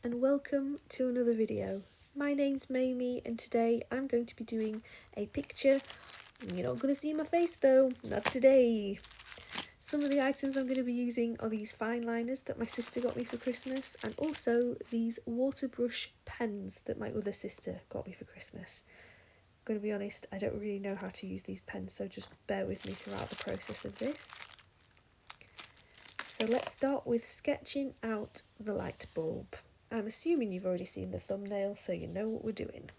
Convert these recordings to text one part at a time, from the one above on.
and welcome to another video. My name's Mamie and today I'm going to be doing a picture. You're not going to see my face though, not today. Some of the items I'm going to be using are these fine liners that my sister got me for Christmas and also these water brush pens that my other sister got me for Christmas. I'm going to be honest, I don't really know how to use these pens, so just bear with me throughout the process of this. So let's start with sketching out the light bulb. I'm assuming you've already seen the thumbnail, so you know what we're doing.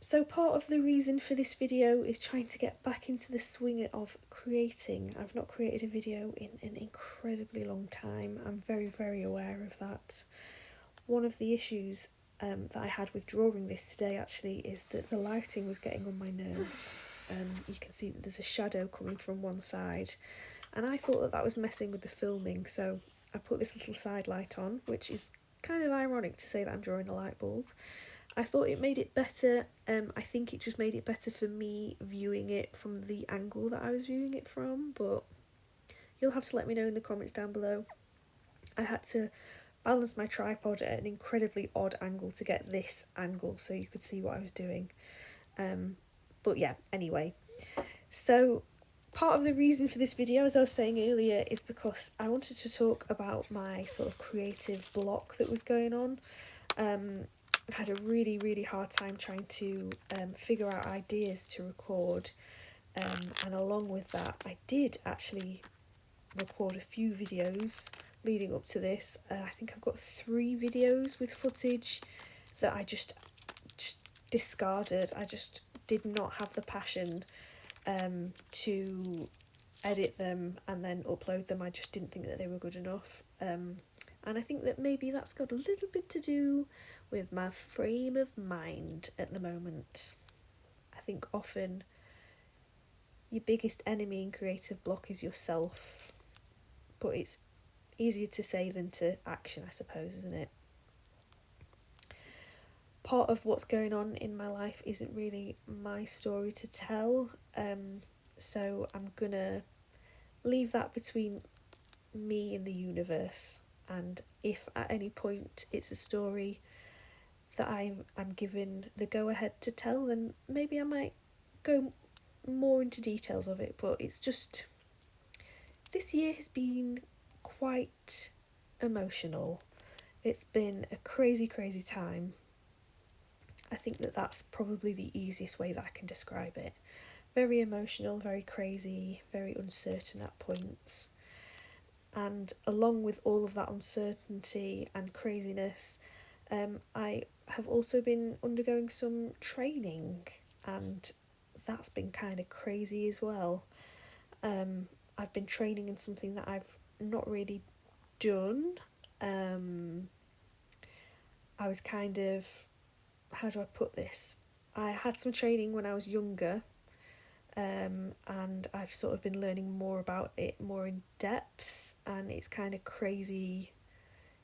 So part of the reason for this video is trying to get back into the swing of creating. I've not created a video in an incredibly long time. I'm very aware of that. One of the issues that I had with drawing this today actually is that the lighting was getting on my nerves. You can see that there's a shadow coming from one side and I thought that that was messing with the filming, so I put this little side light on, which is kind of ironic to say that I'm drawing a light bulb. I thought it made it better. I think it just made it better for me viewing it from the angle that I was viewing it from, but you'll have to let me know in the comments down below. I had to balance my tripod at an incredibly odd angle to get this angle so you could see what I was doing. But yeah, anyway. So part of the reason for this video, as I was saying earlier, is because I wanted to talk about my sort of creative block that was going on. I had a really hard time trying to figure out ideas to record, and along with that I did actually record a few videos leading up to this. I think I've got 3 videos with footage that I just discarded. I just did not have the passion to edit them and then upload them. I just didn't think that they were good enough, and I think that maybe that's got a little bit to do with my frame of mind at the moment. I think often your biggest enemy in creative block is yourself, but it's easier to say than to action, I suppose, isn't it? Part of what's going on in my life isn't really my story to tell, so I'm gonna leave that between me and the universe, and if at any point it's a story that I'm given the go-ahead to tell, then maybe I might go more into details of it. But it's just, this year has been quite emotional. It's been a crazy time. I think that that's probably the easiest way that I can describe it. Very emotional, very crazy, very uncertain at points. And along with all of that uncertainty and craziness, I have also been undergoing some training, and that's been kind of crazy as well. I've been training in something that I've not really done. I was kind of, how do I put this? I had some training when I was younger, and I've sort of been learning more about it more in depth, and it's kind of crazy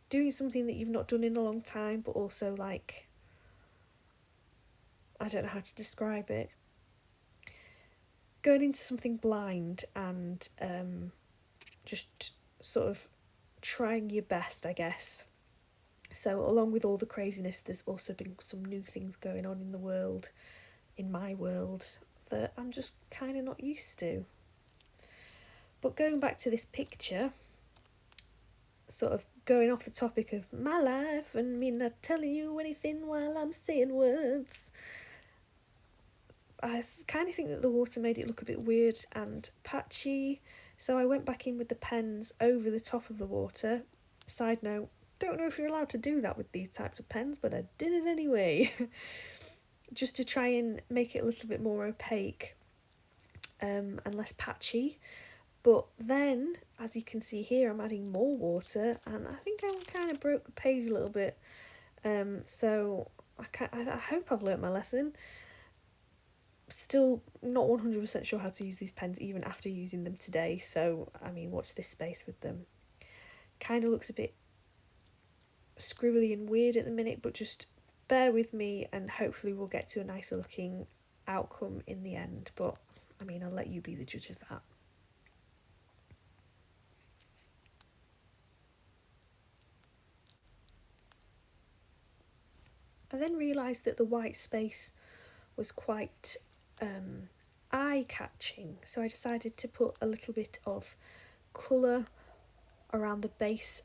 doing something that you've not done in a long time, but also like, I don't know how to describe it. Going into something blind and just sort of trying your best, I guess. So along with all the craziness, there's also been some new things going on in the world, in my world, that I'm just kind of not used to. But going back to this picture, sort of going off the topic of my life and me not telling you anything while I'm saying words, I kind of think that the water made it look a bit weird and patchy, so I went back in with the pens over the top of the water. Side note, don't know if you're allowed to do that with these types of pens, but I did it anyway. Just to try and make it a little bit more opaque and less patchy. But then, as you can see here, I'm adding more water, and I think I kind of broke the page a little bit. So I hope I've learnt my lesson. Still not 100% sure how to use these pens even after using them today, so I mean, watch this space with them. Kind of looks a bit scribbly and weird at the minute, but just bear with me and hopefully we'll get to a nicer looking outcome in the end. But I mean, I'll let you be the judge of that. then realised that the white space was quite eye-catching, so I decided to put a little bit of colour around the base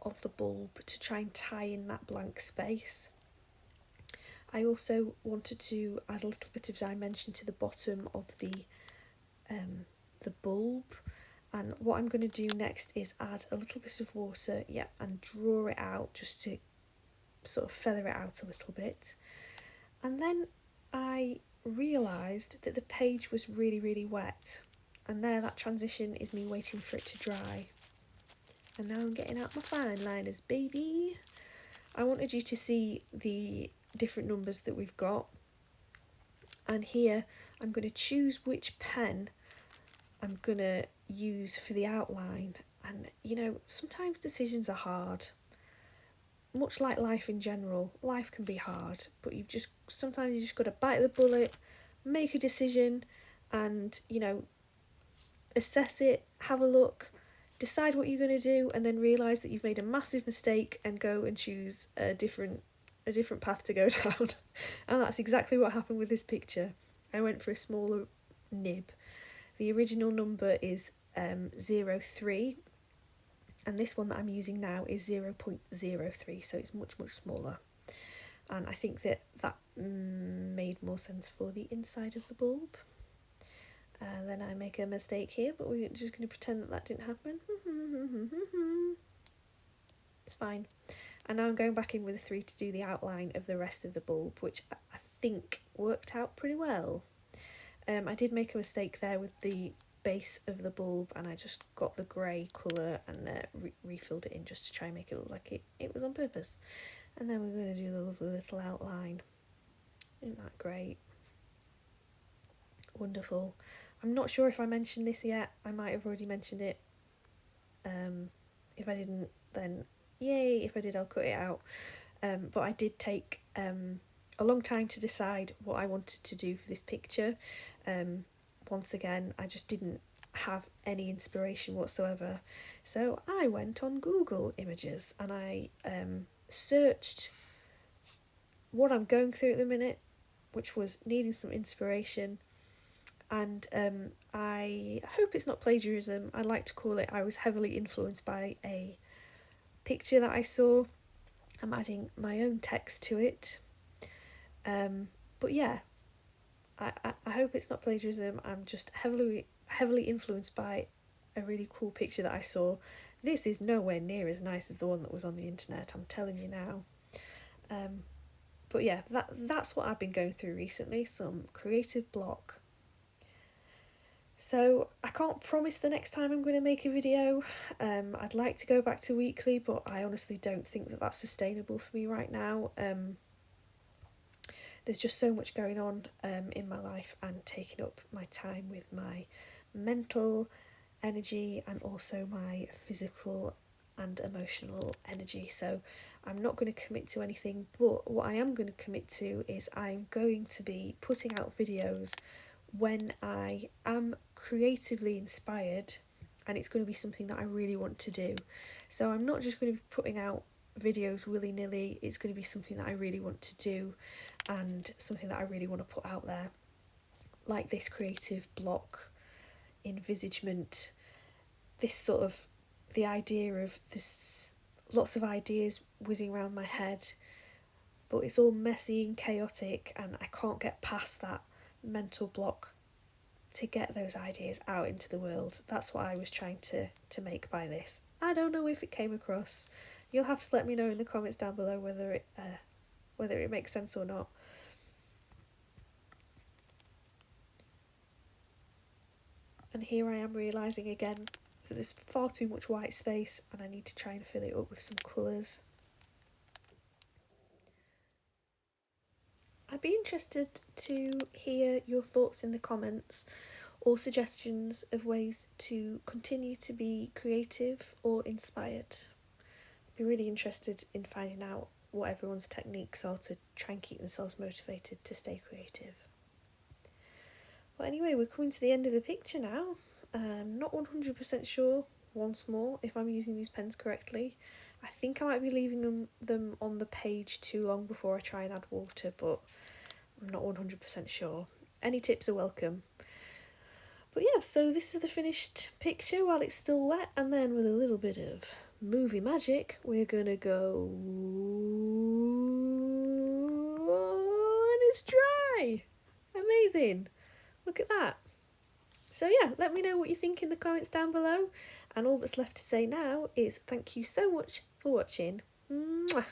of the bulb to try and tie in that blank space. I also wanted to add a little bit of dimension to the bottom of the bulb, and what I'm going to do next is add a little bit of water, and draw it out just to sort of feather it out a little bit. And then I realised that the page was really wet, and there, that transition is me waiting for it to dry. And now I'm getting out my fine liners, baby. I wanted you to see the different numbers that we've got, and here I'm going to choose which pen I'm going to use for the outline. And you know, sometimes decisions are hard. Much like life in general, life can be hard, but sometimes you just got to bite the bullet, make a decision, and you know, assess it, have a look, decide what you're going to do, and then realise that you've made a massive mistake and go and choose a different path to go down. And that's exactly what happened with this picture. I went for a smaller nib. The original number is 03, and this one that I'm using now is 0.03, so it's much smaller. And I think that made more sense for the inside of the bulb. And then I make a mistake here, but we're just going to pretend that didn't happen. It's fine. And now I'm going back in with a 3 to do the outline of the rest of the bulb, which I think worked out pretty well. I did make a mistake there with the base of the bulb, and I just got the grey colour and refilled it in just to try and make it look like it was on purpose. And then we're going to do the lovely little outline. Isn't that great? Wonderful. I'm not sure if I mentioned this yet. I might have already mentioned it. If I didn't, then yay. If I did, I'll cut it out. But I did take a long time to decide what I wanted to do for this picture. Once again, I just didn't have any inspiration whatsoever. So I went on Google Images and I searched what I'm going through at the minute, which was needing some inspiration. And I hope it's not plagiarism. I like to call it, I was heavily influenced by a picture that I saw. I'm adding my own text to it. But yeah, I hope it's not plagiarism. I'm just heavily influenced by a really cool picture that I saw. This is nowhere near as nice as the one that was on the internet, I'm telling you now. But yeah, that's what I've been going through recently, some creative block. So I can't promise the next time I'm going to make a video. I'd like to go back to weekly, but I honestly don't think that that's sustainable for me right now. There's just so much going on in my life and taking up my time with my mental energy and also my physical and emotional energy. So I'm not going to commit to anything, but what I am going to commit to is I'm going to be putting out videos when I am creatively inspired and it's going to be something that I really want to do. So I'm not just going to be putting out videos willy-nilly. It's going to be something that I really want to do and something that I really want to put out there, like this creative block, envisagement, this sort of, the idea of this, lots of ideas whizzing around my head, but it's all messy and chaotic and I can't get past that mental block to get those ideas out into the world. That's what I was trying to make by this. I don't know if it came across. You'll have to let me know in the comments down below whether it makes sense or not. And here I am realising again that there's far too much white space and I need to try and fill it up with some colours. I'd be interested to hear your thoughts in the comments or suggestions of ways to continue to be creative or inspired. I'd be really interested in finding out what everyone's techniques are to try and keep themselves motivated to stay creative. But anyway, we're coming to the end of the picture now. I'm not 100% sure, once more, if I'm using these pens correctly. I think I might be leaving them on the page too long before I try and add water, but I'm not 100% sure. Any tips are welcome. But yeah, so this is the finished picture while it's still wet, and then with a little bit of movie magic, we're gonna go... and it's dry! Amazing! Look at that. So yeah, let me know what you think in the comments down below, and all that's left to say now is thank you so much for watching. Mwah!